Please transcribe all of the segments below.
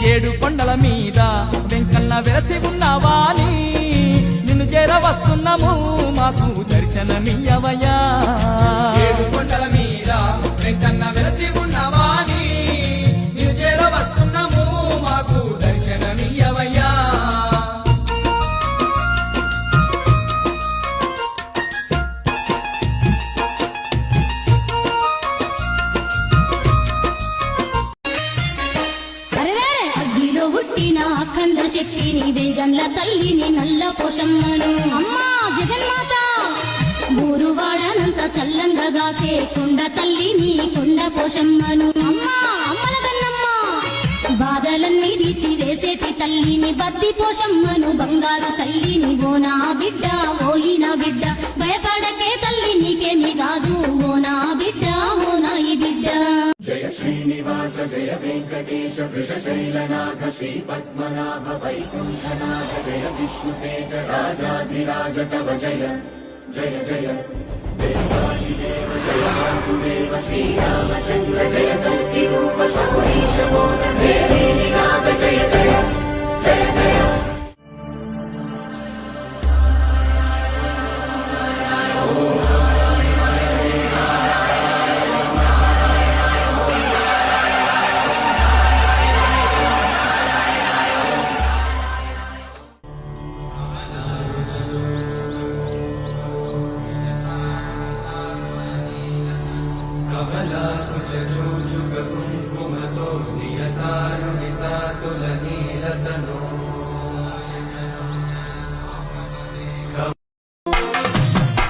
ఏడు కొండల మీద వెంకన్న వెలసి ఉన్నవాని నిన్ను చేర వస్తున్నాము మాకు దర్శనమియ్యవయ్యా ఏడు కొండల మీద వెంకన్న వెలసి ఉన్నవాని నిన్ను చేర వస్తున్నాము మాకు దర్శనమియ్యవయ్యా అఖండ శక్తిని వేగండ్ల తల్లిని నల్ల పోషమ్మను అమ్మా జగన్మాత ఊరువాడనంత చల్లంగగాసే కొండ తల్లిని కొండ పోషమ్మను అమ్మా అమ్మల కన్నమ్మ బాధలన్నీ తీర్చి వేసేటి తల్లిని బద్ది పోషమ్మను బంగారు తల్లిని ఓ నా బిడ్డ ఓయిన బిడ్డ భయపడకే తల్లి నీకేమి కాదు ఓ నా బిడ్డ ఓ నాయి బిడ్డ జయ శ్రీనివాస జయ వెంకటేశ వృషశైలనాథ శ్రీ పద్మనాభ వైకుంఠనాథ జయ విష్ణుతేజ రాజాధిరాజ తవ జయ జయ జయ దేవాదిదేవ జయ వాసుదేవ శ్రీరామచంద్ర జయ కల్కి రూప శౌరీశ మోహన నాథ జయ జయ జయ జయ కుంకుమతో నియతారుణితాతుల నీలతను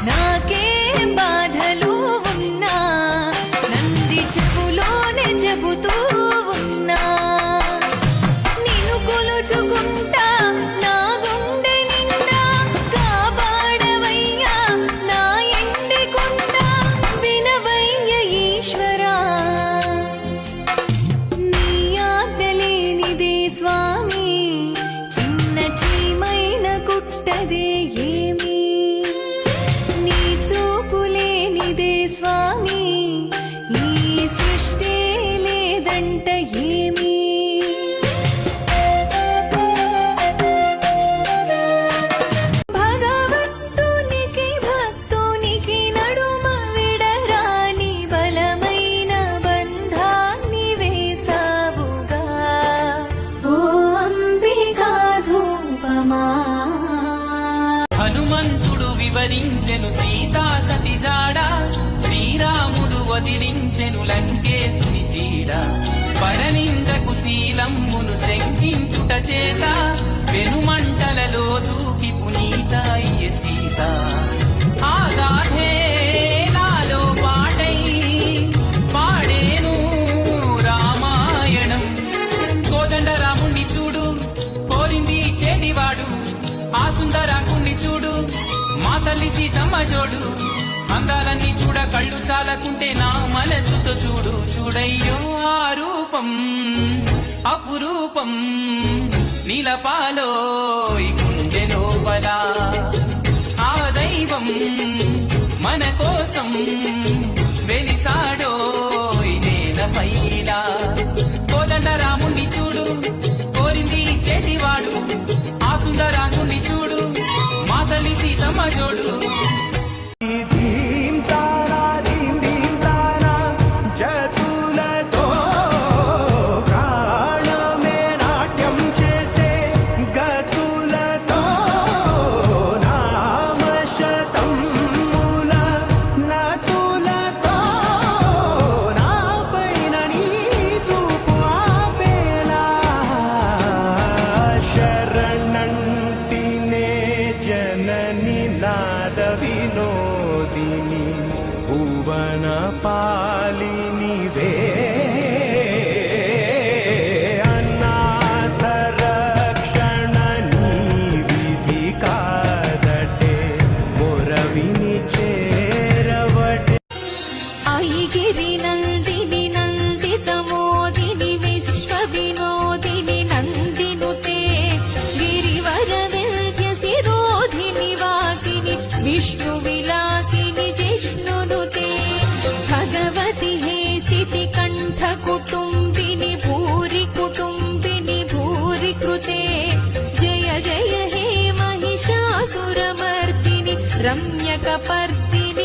నాకే బాధలు ఉన్నా నంది చెప్పులోనే చెబుతూ ఉన్నా నిన్ను కొలుచుకుంటా నా గుండె నిండా కాపాడవయ్యా నా ఎండికుంటా వినవయ్య ఈశ్వరా నీ ఆజ్ఞలేనిదే స్వామి చిన్న చీమైన కుట్టదే ఏమి నీ చూపులేనిదే స్వామి ఈ సృష్టి లేదంట ఏమి భగవంతునికి భక్తునికి నడుమ విడరాని బలమైన బంధాన్ని వేసావుగా ఓ అంబికా ధూపమా హనుమంతుడు వివరించెను సీతా సతి జాడ శ్రీరాముడు వదిలించెను లంకేశుని చీడ పరనిందకు శీలమ్మును శంకించుట చేత వెనుమంటలలో దూకి పునీతాయ్య సీత ఆ గాథే నాలో పాటై పాడేను రామాయణం కోదండ రాముణ్ణి చూడు కోరింది చెడివాడు ఆ సుందరాకుణ్ణి చూడు మా తల్లి సీతమ్మ జోడు అందాలన్నీ చూడ కళ్ళు చాలకుంటే నా మనసుతో చూడు చూడయ్యో ఆ రూపం అపురూపం నీలపాలో గుండె లోపల ఆ దైవం మన కోసం వెలిసాడో నేలపైలా కోదండ రాముణ్ణి చూడు కోరింది చెడివాడు ఆ సుందరాకుణ్ణి చూడు మా తల్లి సీతమ్మ జోడు భువన పాలిని వే అనాథ రక్షణ నీ విధి కాదటే మొరవిని చేరవటే ఐగిరి నందిని నందిత మోదిని విశ్వ వినోదిని నందినుతే గిరివర వింధ్య శిరోధిని వాసిని విష్ణు విలాసిని జిష్ణునుతే భగవతి హేషితి కంఠ కుటుంబిని భూరి కుటుంబిని रम्यकपर्दिनि